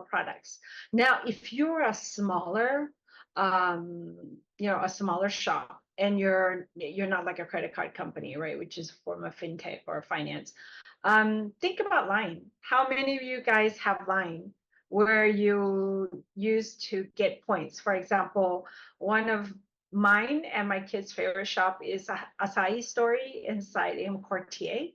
products. Now, if you're a smaller, a smaller shop, and you're not like a credit card company, right, which is a form of fintech or finance, think about Line. How many of you guys have Line where you use to get points? For example, one of mine and my kids' favorite shop is Acai Story inside M Quartier.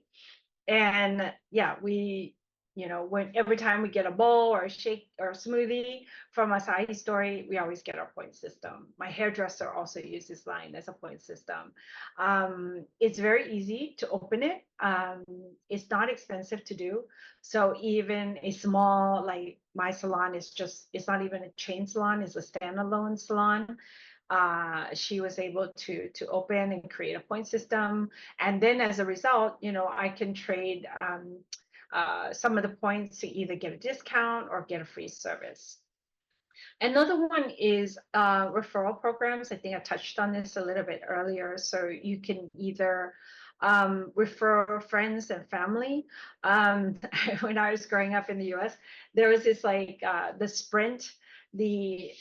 And yeah, when every time we get a bowl or a shake or a smoothie from Acai Story, we always get our point system. My hairdresser also uses Line as a point system. It's very easy to open it. It's not expensive to do. So even a small, like my salon it's not even a chain salon, it's a standalone salon. She was able to open and create a point system, and then as a result, I can trade some of the points to either get a discount or get a free service. Another one is referral programs. I think I touched on this a little bit earlier. So you can either refer friends and family. When I was growing up in the US, there was this like the Sprint,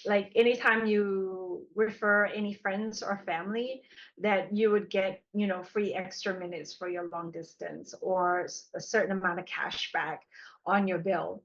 like anytime you refer any friends or family, that you would get free extra minutes for your long distance or a certain amount of cash back on your bill.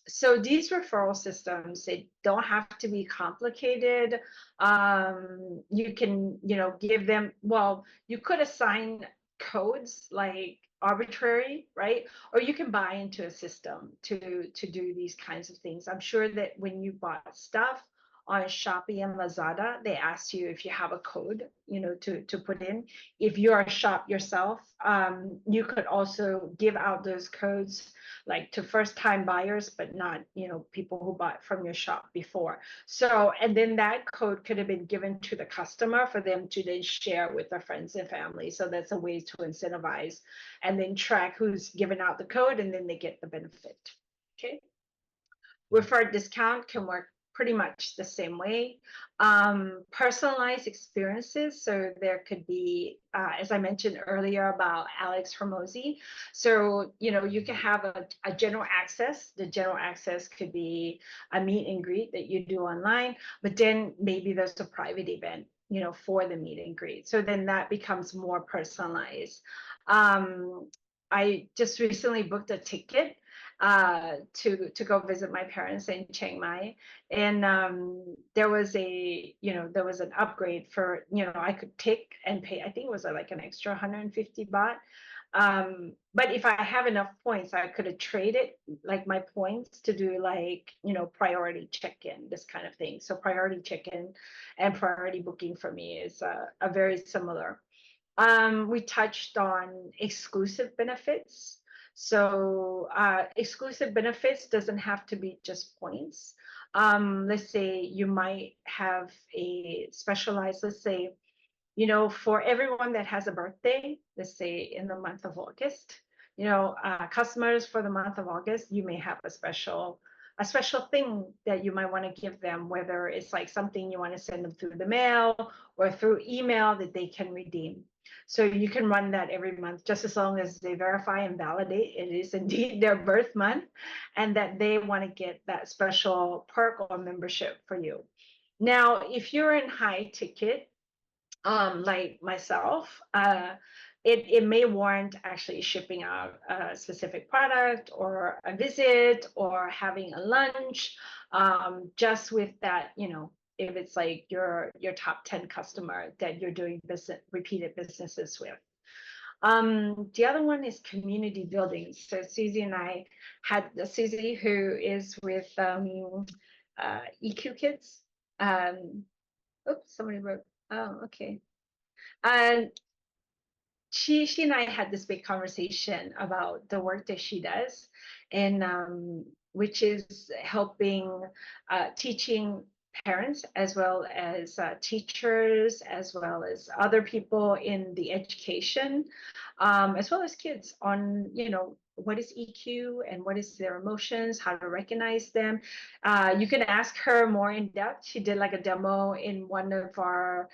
So these referral systems, they don't have to be complicated. You can, give them, well, you could assign codes like arbitrary, right? Or you can buy into a system to do these kinds of things. I'm sure that when you bought stuff on Shopee and Lazada, they ask you if you have a code, to put in. If you're a shop yourself, you could also give out those codes like to first-time buyers, but not, people who bought from your shop before. So, and then that code could have been given to the customer for them to then share with their friends and family. So that's a way to incentivize and then track who's given out the code, and then they get the benefit. Okay. Referred discount can work pretty much the same way. Personalized experiences. So there could be, as I mentioned earlier about Alex Hormozi. So, you can have a general access. The general access could be a meet and greet that you do online, but then maybe there's a private event, for the meet and greet. So then that becomes more personalized. I just recently booked a ticket to go visit my parents in Chiang Mai, and there was an upgrade for, I could take and pay. I think it was like an extra 150 baht. But if I have enough points, I could have traded like my points to do like, priority check-in, this kind of thing. So priority check-in and priority booking for me is a very similar. We touched on exclusive benefits. So exclusive benefits doesn't have to be just points. Let's say you might have a specialized, let's say, for everyone that has a birthday, let's say in the month of August, customers for the month of August, you may have a special thing that you might want to give them, whether it's like something you want to send them through the mail or through email that they can redeem. So you can run that every month, just as long as they verify and validate it is indeed their birth month and that they want to get that special perk or membership for you. Now, if you're in high ticket, like myself, it may warrant actually shipping out a specific product or a visit or having a lunch, just with that, if it's like your top 10 customer that you're doing repeated businesses with. The other one is community building. So Susie and I had Susie, who is with EQ Kids. Oops, somebody wrote. Oh, okay. And she and I had this big conversation about the work that she does, and which is helping teaching parents as well as teachers, as well as other people in the education, as well as kids on, what is EQ and what is their emotions, how to recognize them. You can ask her more in depth. She did like a demo in one of our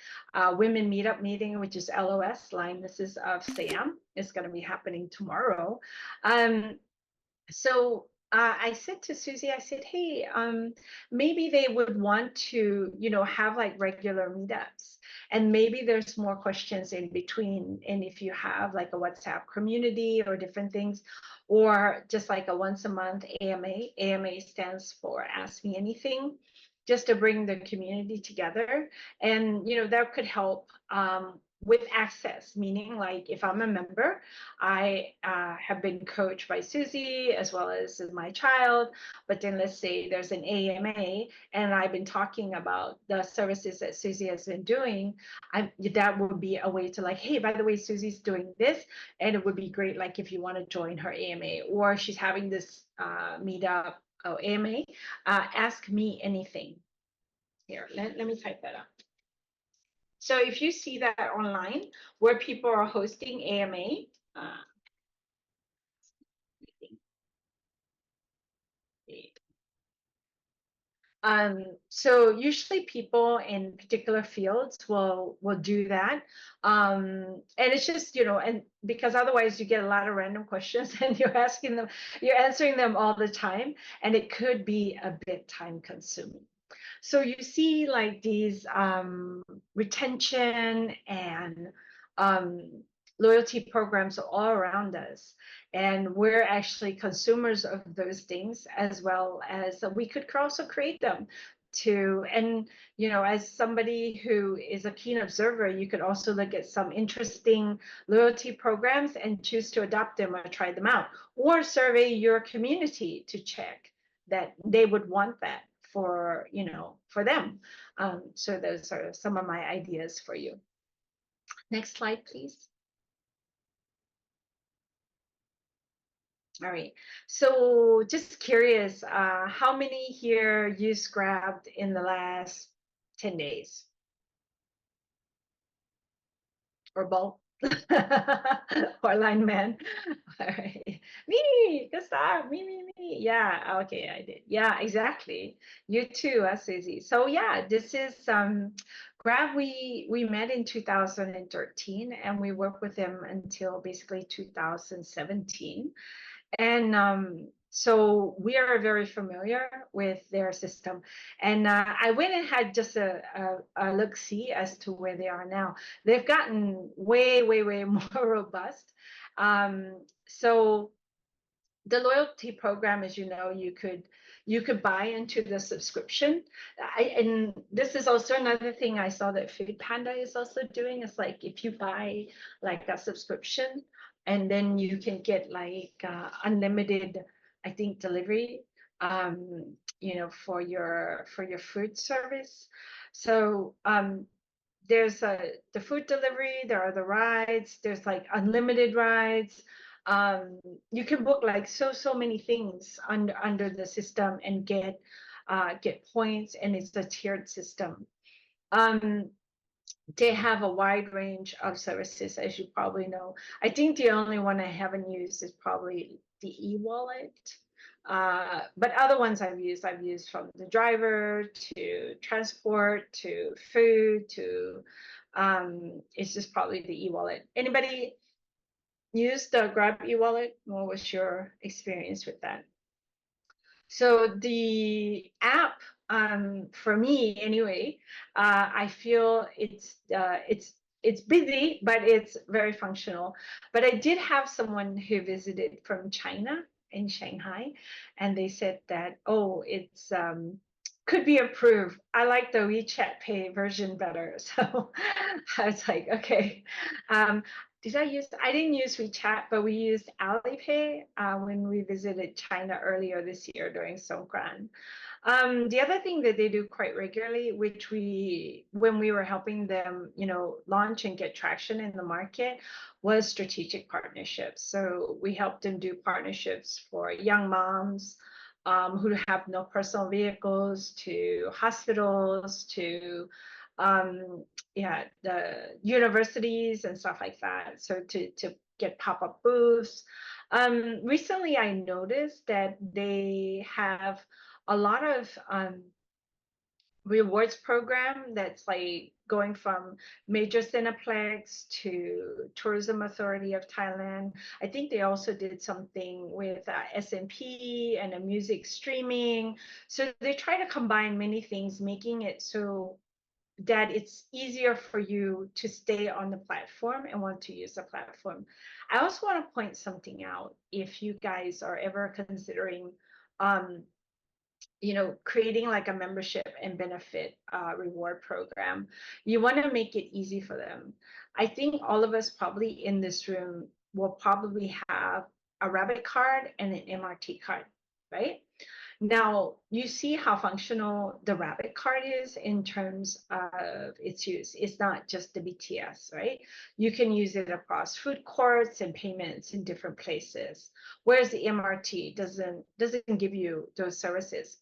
women meetup meeting, which is LOS, Lionesses of Siam. It's going to be happening tomorrow. So I said to Susie, I said, hey, maybe they would want to, have like regular meetups. And maybe there's more questions in between. And if you have like a WhatsApp community or different things, or just like a once a month AMA, AMA stands for Ask Me Anything, just to bring the community together. And, that could help with access, meaning like if I'm a member, I have been coached by Susie as well as my child. But then let's say there's an AMA and I've been talking about the services that Susie has been doing. That would be a way to like, hey, by the way, Susie's doing this. And it would be great, like if you want to join her AMA or she's having this meetup or AMA, ask me anything. Here, let me type that up. So if you see that online where people are hosting AMA, so usually people in particular fields will do that. And it's just, and because otherwise you get a lot of random questions and you're answering them all the time, and it could be a bit time consuming. So you see like these retention and loyalty programs all around us. And we're actually consumers of those things, as well as we could also create them to, and as somebody who is a keen observer, you could also look at some interesting loyalty programs and choose to adopt them or try them out, or survey your community to check that they would want that for for them. So those are some of my ideas for you. Next slide, please. All right. So just curious, how many here used Grab in the last 10 days? Or both? Or line man? All right. Me, Gustav, me. Yeah, okay, I did. Yeah, exactly. You too, Susie. So yeah, this is Grab. We met in 2013 and we worked with them until basically 2017. And so we are very familiar with their system. And I went and had just a look-see as to where they are now. They've gotten way, way, way more robust. So the loyalty program, as you know, you could buy into the subscription. And this is also another thing I saw that Food Panda is also doing. It's like if you buy like a subscription, and then you can get like unlimited, I think, delivery, for your food service. So there's the food delivery, there are the rides, there's like unlimited rides. You can book like so many things under the system and get points, and it's a tiered system. They have a wide range of services, as you probably know. I think the only one I haven't used is probably the e-wallet. But other ones I've used from the driver to transport to food to it's just probably the e-wallet. Anybody use the Grab e-wallet? What was your experience with that? So the app, for me anyway, I feel it's busy, but it's very functional. But I did have someone who visited from China in Shanghai, and they said that, oh, it's could be improved. I like the WeChat Pay version better. So I was like, okay. I didn't use WeChat, but we used Alipay when we visited China earlier this year during Songkran. The other thing that they do quite regularly, which when we were helping them, launch and get traction in the market, was strategic partnerships. So we helped them do partnerships for young moms who have no personal vehicles, to hospitals, to the universities and stuff like that. So to get pop-up booths. Recently, I noticed that they have a lot of rewards program that's like going from major Cineplex to Tourism Authority of Thailand. I think they also did something with S&P and a music streaming. So they try to combine many things, making it so that it's easier for you to stay on the platform and want to use the platform. I also want to point something out. If you guys are ever considering um, creating like a membership and benefit reward program, you want to make it easy for them. I think all of us probably in this room will probably have a Rabbit card and an MRT card, right? Now, you see how functional the Rabbit card is in terms of its use. It's not just the BTS, right? You can use it across food courts and payments in different places, whereas the MRT doesn't give you those services.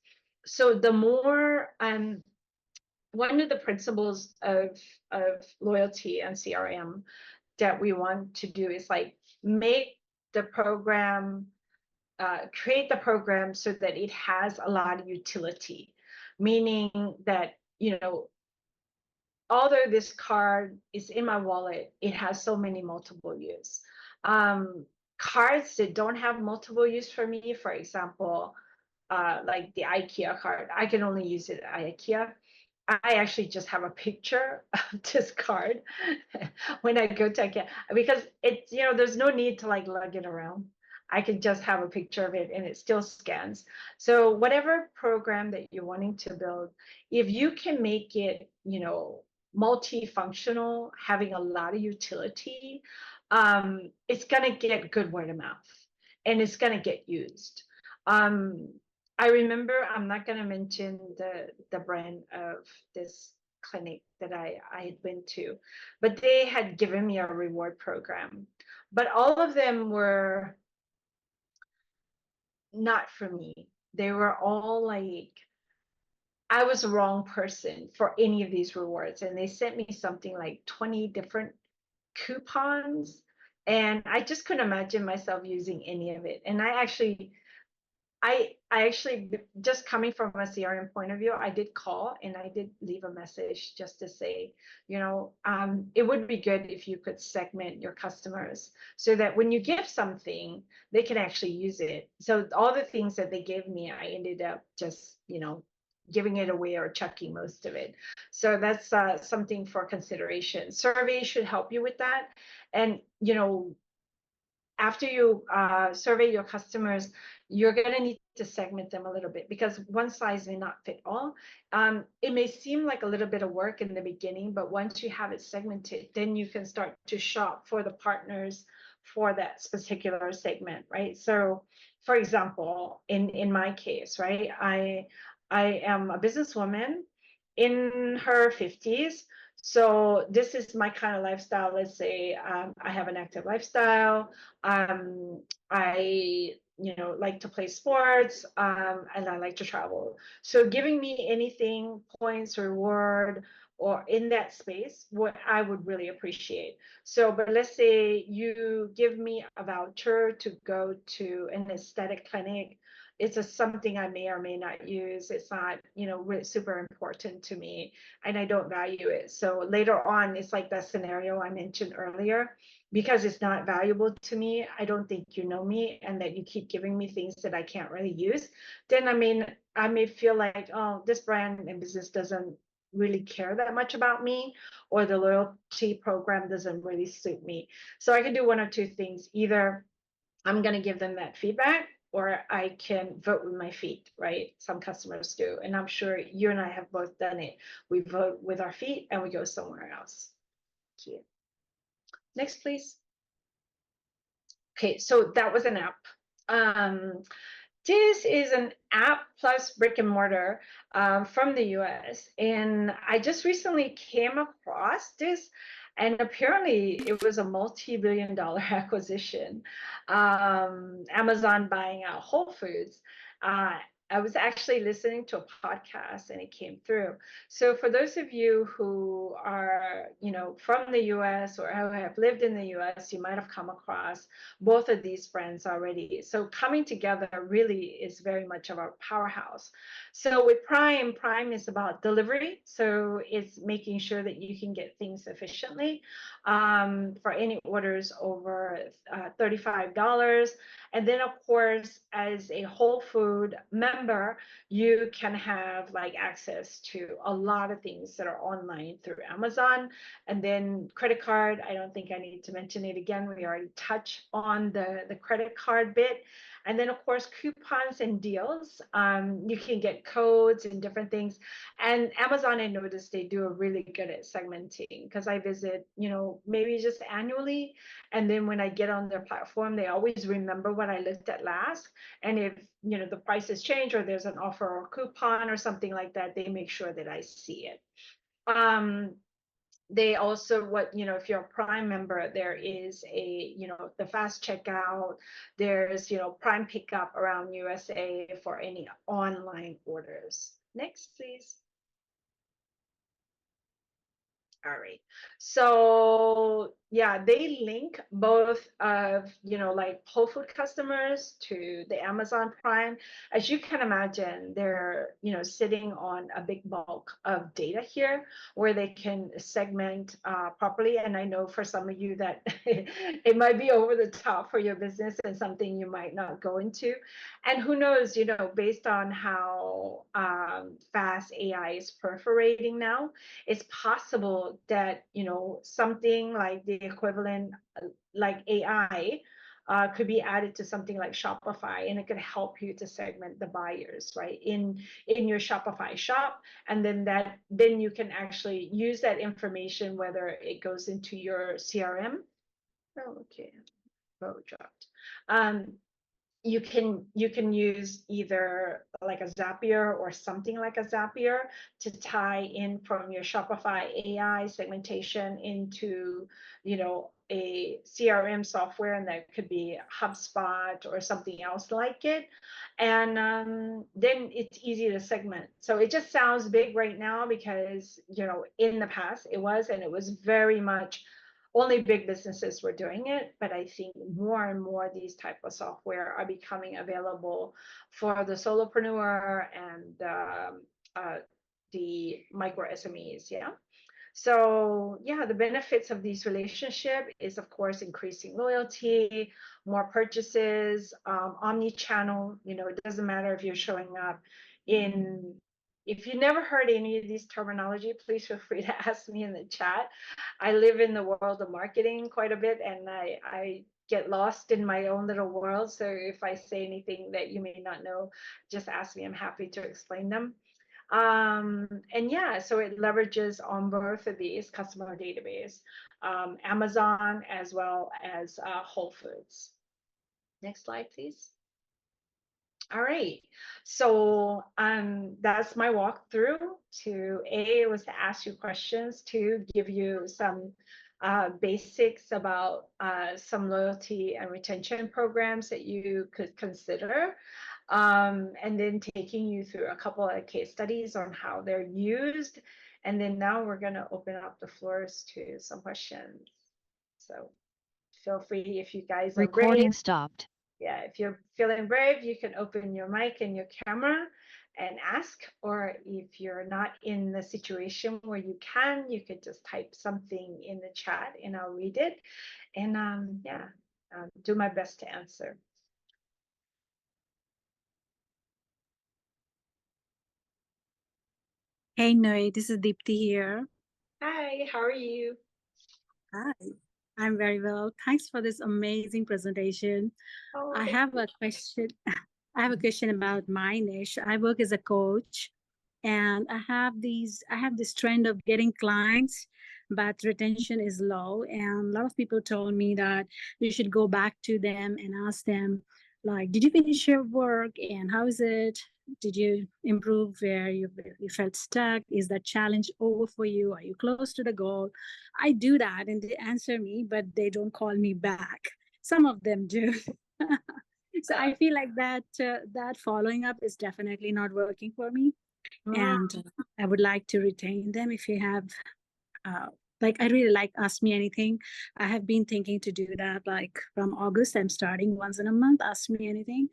So the more one of the principles of loyalty and CRM that we want to do is like make the program create the program so that it has a lot of utility, meaning that, although this card is in my wallet, it has so many multiple use. Cards that don't have multiple use for me, for example, like the IKEA card, I can only use it at IKEA. I actually just have a picture of this card when I go to IKEA because it's, there's no need to like lug it around. I can just have a picture of it and it still scans. So whatever program that you're wanting to build, if you can make it, multifunctional, having a lot of utility, it's gonna get good word of mouth and it's gonna get used. Um, I remember, I'm not going to mention the brand of this clinic that I had been to, but they had given me a reward program. But all of them were not for me. They were all like, I was the wrong person for any of these rewards. And they sent me something like 20 different coupons. And I just couldn't imagine myself using any of it. And I actually, just coming from a CRM point of view, I did call and I did leave a message just to say, it would be good if you could segment your customers so that when you give something, they can actually use it. So all the things that they gave me, I ended up just, giving it away or chucking most of it. So that's something for consideration. Survey should help you with that. And, after you survey your customers, you're going to need to segment them a little bit because one size may not fit all. It may seem like a little bit of work in the beginning, but once you have it segmented, then you can start to shop for the partners for that particular segment, right? So, for example, in my case, right, I am a businesswoman in her 50s. So this is my kind of lifestyle. Let's say I have an active lifestyle. I, like to play sports, and I like to travel. So giving me anything, points, reward, or in that space, what I would really appreciate. So, but let's say you give me a voucher to go to an aesthetic clinic. It's something I may or may not use. It's not, really super important to me and I don't value it. So later on, it's like that scenario I mentioned earlier, because it's not valuable to me. I don't think you know me and that you keep giving me things that I can't really use. Then I may feel like, oh, this brand and business doesn't really care that much about me, or the loyalty program doesn't really suit me. So I can do one or two things. Either I'm going to give them that feedback, or I can vote with my feet, right? Some customers do. And I'm sure you and I have both done it. We vote with our feet and we go somewhere else. Thank you. Next, please. Okay, so that was an app. This is an app plus brick and mortar from the US. And I just recently came across this, and apparently it was a multi-billion-dollar acquisition. Amazon buying out Whole Foods. I was actually listening to a podcast and it came through. So for those of you who are, from the US or who have lived in the US, you might have come across both of these brands already. So coming together really is very much of our powerhouse. So with Prime, Prime is about delivery. So it's making sure that you can get things efficiently for any orders over $35. And then, of course, as a Whole Food member, you can have like access to a lot of things that are online through Amazon. And then credit card, I don't think I need to mention it again. We already touched on the credit card bit. And then, of course, coupons and deals. You can get codes and different things. And Amazon, I noticed they do a really good at segmenting because I visit, maybe just annually. And then when I get on their platform, they always remember what I looked at last. And if, the prices change or there's an offer or coupon or something like that, they make sure that I see it. They also, if you're a Prime member, there is the fast checkout. There's, Prime pickup around USA for any online orders. Next, please. All right. So yeah, they link both of, like Whole Food customers to the Amazon Prime. As you can imagine, they're, sitting on a big bulk of data here where they can segment properly. And I know for some of you that it might be over the top for your business and something you might not go into. And who knows, based on how fast AI is perforating now, it's possible that something like the equivalent like AI could be added to something like Shopify, and it could help you to segment the buyers right in your Shopify shop. And then you can actually use that information, whether it goes into your CRM. Oh, okay. Oh, dropped. You can use either like a Zapier or something like a Zapier to tie in from your Shopify AI segmentation into, a CRM software, and that could be HubSpot or something else like it. And then it's easy to segment. So it just sounds big right now because, in the past it was very much only big businesses were doing it, but I think more and more these type of software are becoming available for the solopreneur and the micro SMEs. Yeah. So yeah, the benefits of these relationship is, of course, increasing loyalty, more purchases, omni-channel. It doesn't matter if you're showing up in. If you never heard any of these terminology, please feel free to ask me in the chat. I live in the world of marketing quite a bit, and I get lost in my own little world. So if I say anything that you may not know, just ask me. I'm happy to explain them. And yeah, so it leverages on both of these customer database, Amazon as well as Whole Foods. Next slide, please. All right, so that's my walkthrough. It was to ask you questions, to give you some basics about some loyalty and retention programs that you could consider. And then taking you through a couple of case studies on how they're used. And then now we're going to open up the floors to some questions. So feel free, if you guys are recording brave. Stopped. Yeah, if you're feeling brave, you can open your mic and your camera and ask. Or if you're not in the situation where you could just type something in the chat and I'll read it. And do my best to answer. Hey, Noe, this is Deepti here. Hi, how are you? Hi, I'm very well. Thanks for this amazing presentation. Oh, I have a question. I have a question about my niche. I work as a coach, and I have this trend of getting clients, but retention is low. And a lot of people told me that you should go back to them and ask them, like, did you finish your work and how is it? Did you improve where you felt stuck? Is that challenge over for you? Are you close to the goal? I do that and they answer me, but they don't call me back. Some of them do. So I feel like that following up is definitely not working for me, Mm, and I would like to retain them. If you have, uh, like, I really like Ask Me Anything. I have been thinking to do that. Like from August, I'm starting once in a month. Ask Me Anything.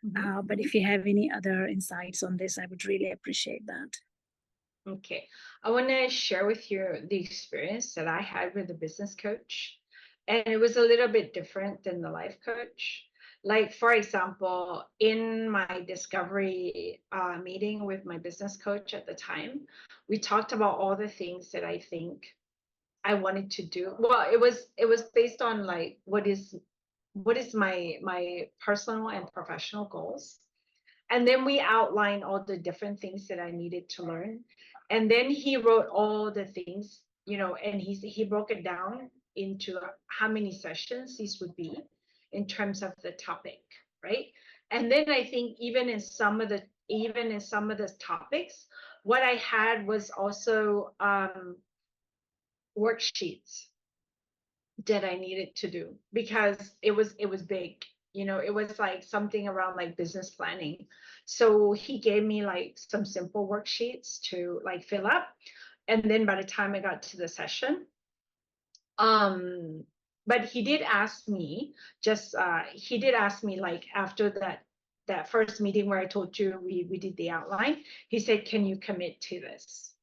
mhm. But if you have any other insights on this, I would really appreciate that. Okay, I want to share with you the experience that I had with a business coach, and it was a little bit different than the life coach. Like, for example, in my discovery meeting with my business coach at the time, we talked about all the things that I think I wanted to do. Well, it was based on like what is my personal and professional goals, and then we outlined all the different things that I needed to learn. And then he wrote all the things, and he broke it down into how many sessions these would be in terms of the topic, right? And then I think even in some of the topics, what I had was also worksheets that I needed to do because it was big. It was like something around like business planning. So he gave me like some simple worksheets to like fill up. And then by the time I got to the session, um, but he did ask me like after that first meeting where I told you we did the outline, he said, "Can you commit to this?"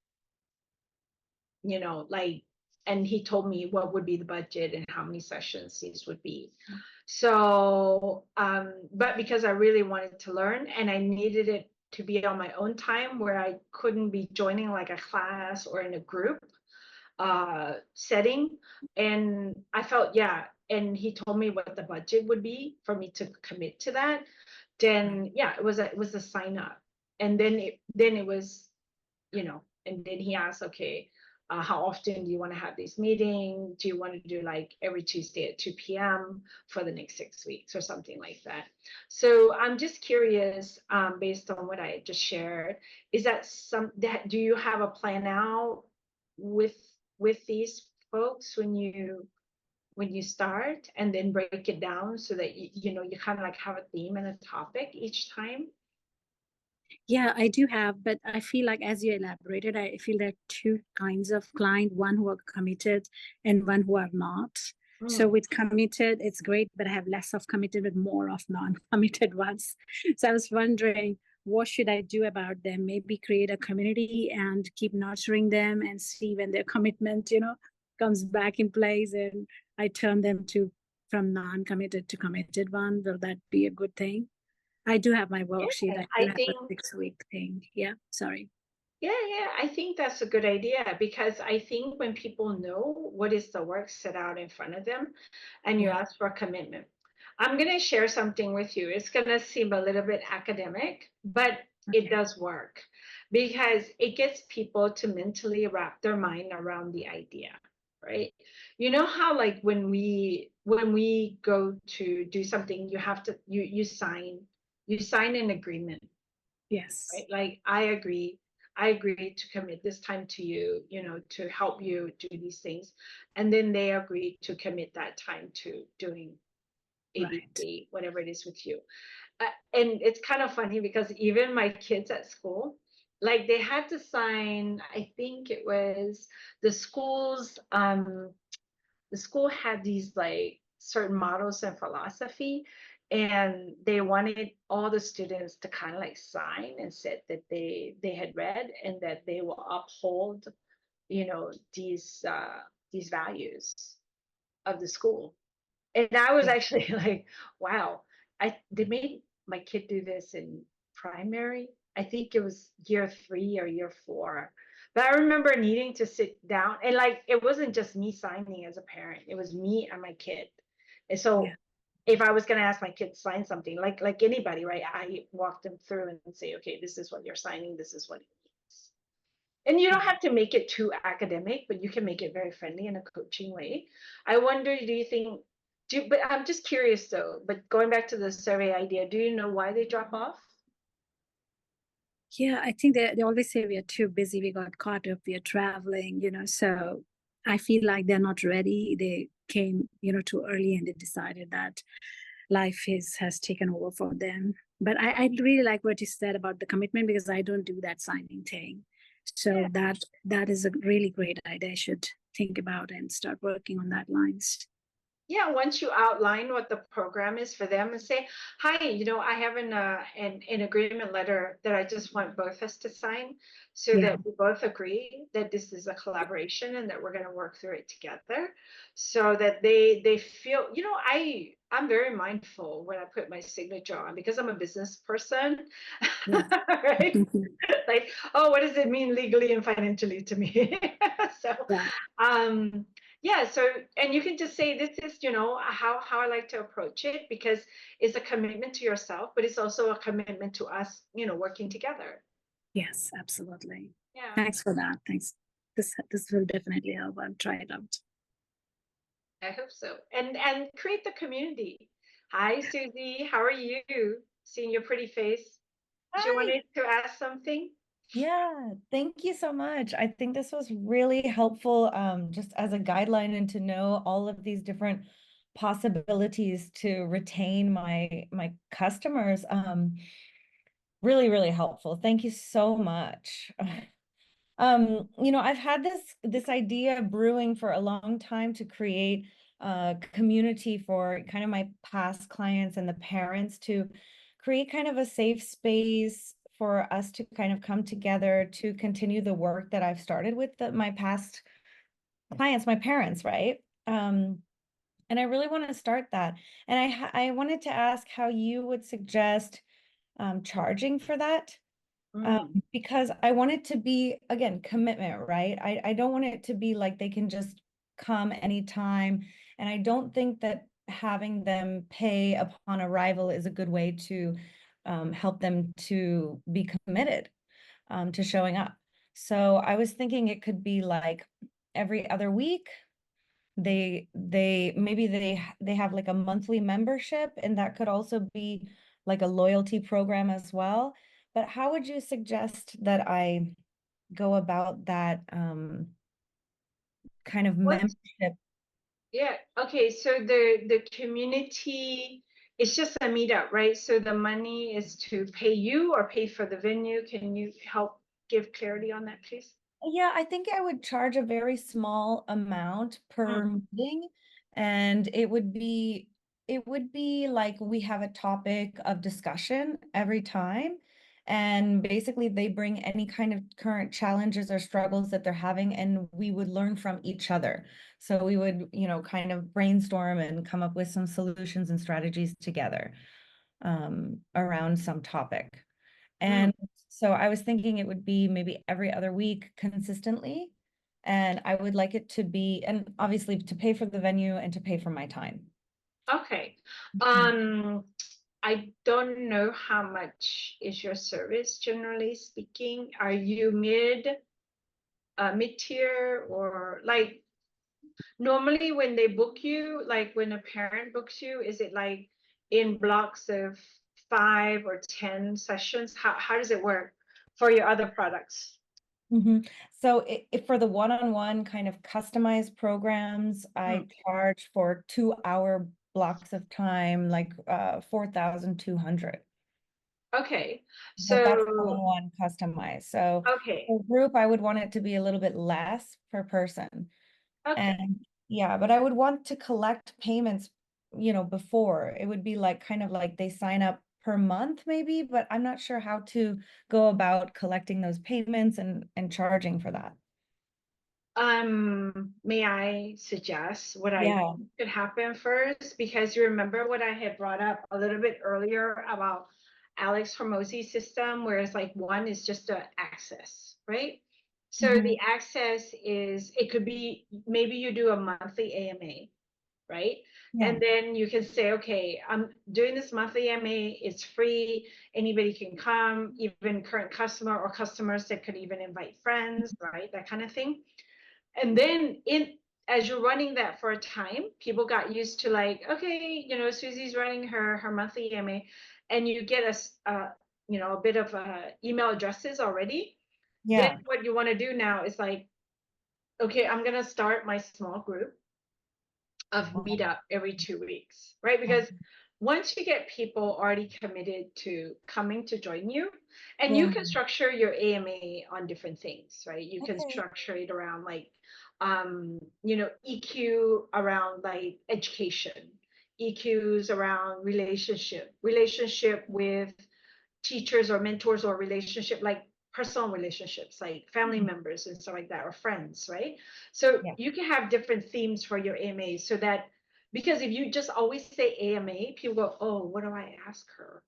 Like, and he told me what would be the budget and how many sessions these would be. So, but because I really wanted to learn and I needed it to be on my own time where I couldn't be joining like a class or in a group setting, and I felt, yeah, and he told me what the budget would be for me to commit to that, then yeah, it was a sign up. And then it was, and then he asked, okay, how often do you want to have these meetings? Do you want to do like every Tuesday at 2 p.m. for the next 6 weeks or something like that? So I'm just curious, based on what I just shared, is that do you have a plan out with these folks when you start, and then break it down so that you kind of like have a theme and a topic each time? Yeah, I do have, but I feel like as you elaborated, I feel there are two kinds of client, one who are committed and one who are not. So Mm. with committed, it's great, but I have less of committed with more of non-committed ones. So I was wondering, what should I do about them? Maybe create a community and keep nurturing them and see when their commitment, comes back in place and I turn them to from non-committed to committed one. Will that be a good thing? I do have my worksheet. Yeah, I do I have a think 6 week thing. Yeah, sorry. yeah, I think that's a good idea because I think when people know what is the work set out in front of them and you Yeah. ask for a commitment. I'm going to share something with you. It's going to seem a little bit academic, but it Okay. does work because it gets people to mentally wrap their mind around the idea, right? You know how like when we go to do something, you have to you sign an agreement, Yes. right? Like I agree to commit this time to you, to help you do these things. And then they agree to commit that time to doing Right. ABC, whatever it is with you. And it's kind of funny because even my kids at school, like they had to sign, I think it was the school had these like certain models and philosophy, and they wanted all the students to kind of like sign and said that they had read and that they will uphold these values of the school. And I was Yeah. actually like, wow, they made my kid do this in primary. I think it was year 3 or year 4. But I remember needing to sit down, and like it wasn't just me signing as a parent, it was me and my kid. And Yeah. so if I was going to ask my kid to sign something, like anybody, right, I walk them through and say, okay, this is what you're signing, this is what it means. And you don't Right. have to make it too academic, but you can make it very friendly in a coaching way. I wonder, do you think, but I'm just curious though, but going back to the survey idea, do you know why they drop off? Yeah, I think they always say we are too busy. We got caught up. We are traveling, so I feel like they're not ready. They came, too early and they decided that. life has taken over for them. But I really like what you said about the commitment, because I don't do that signing thing. So Yeah. that is a really great idea. I should think about and start working on that lines. Yeah, once you outline what the program is for them and say, hi, I have an agreement letter that I just want both us to sign so Yeah. that we both agree that this is a collaboration and that we're going to work through it together so that they feel, I'm very mindful when I put my signature on because I'm a business person, Yeah. right? Like, oh, what does it mean legally and financially to me? So, Yeah. um, yeah, so and you can just say this is, how I like to approach it because it's a commitment to yourself, but it's also a commitment to us, working together. Yes, absolutely. Yeah, Thanks for that. Thanks. This will definitely help. I'll try it out. I hope so. And create the community. Hi, Susie, how are you? Seeing your pretty face. Did you Hi. wanted to ask something? Yeah, thank you so much. I think this was really helpful, just as a guideline and to know all of these different possibilities to retain my customers. Really, really helpful. Thank you so much. I've had this idea brewing for a long time to create a community for kind of my past clients and the parents to create kind of a safe space for us to kind of come together to continue the work that I've started with my past clients, my parents, right? And I really want to start that. And I wanted to ask how you would suggest charging for that. Mm, Because I want it to be, again, commitment, right? I don't want it to be like they can just come anytime. And I don't think that having them pay upon arrival is a good way to help them to be committed to showing up. So I was thinking it could be like every other week. They have like a monthly membership, and that could also be like a loyalty program as well. But how would you suggest that I go about that kind of what? membership? Yeah. Okay. So the community is just a meetup, right? So the money is to pay you or pay for the venue. Can you help give clarity on that, please? Yeah, I think I would charge a very small amount per Mm, meeting, and it would be like we have a topic of discussion every time. And basically they bring any kind of current challenges or struggles that they're having, and we would learn from each other. So we would, kind of brainstorm and come up with some solutions and strategies together around some topic. mm. And so I was thinking it would be maybe every other week consistently. And I would like it to be, and obviously to pay for the venue and to pay for my time. Okay. Mhm. I don't know how much is your service, generally speaking. Are you mid-tier or like normally when they book you, like when a parent books you, is it like in blocks of 5 or 10 sessions? How does it work for your other products? So for the one-on-one kind of customized programs, I Mm, charge for 2 hour blocks of time, like 4,200. okay. But that's So, one-on-one customized. So okay. for group, I would want it to be a little bit less per person. Okay. And yeah, but I would want to collect payments, before. It would be like kind of like they sign up per month maybe, but I'm not sure how to go about collecting those payments and charging for that. May I suggest what I Yeah. think could happen first? Because you remember what I had brought up a little bit earlier about Alex Hormozi's system, whereas like one is just a access, right? So Mhm. the access is, it could be, maybe you do a monthly AMA, right? Yeah. And then you can say, okay, I'm doing this monthly AMA, it's free, anybody can come, even current customer or customers that could even invite friends, right? That kind of thing. And then as you're running that for a time, people got used to like, okay, Susie's running her monthly EMA, and you get a bit of email addresses already. Then Yeah. what you want to do now is like, okay, I'm gonna start my small group of meetup every 2 weeks, right? Because once you get people already committed to coming to join you, and you Yeah. can structure your AMA on different things, right? You can Okay. structure it around like, EQ around like education, EQs around relationship with teachers or mentors, or relationship like personal relationships like family Mhm. members and stuff like that, or friends, right? So Yeah. you can have different themes for your AMA, so that, because if you just always say AMA, people go, oh, what do I ask her?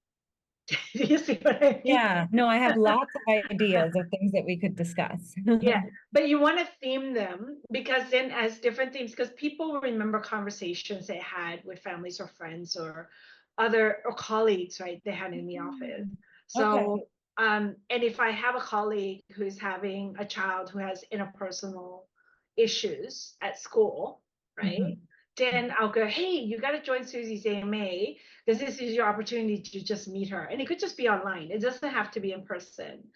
Do you see what I mean? Yeah. No, I have lots of ideas of things that we could discuss. Yeah, but you want to theme them, because then as different themes, because people will remember conversations they had with families or friends or other or colleagues, right? They had in the office. Mm. Okay. So, and if I have a colleague who's having a child who has interpersonal issues at school, right? Mhm. Then I'll go, hey, you got to join Susie's AMA, because this is your opportunity to just meet her. And it could just be online. It doesn't have to be in person.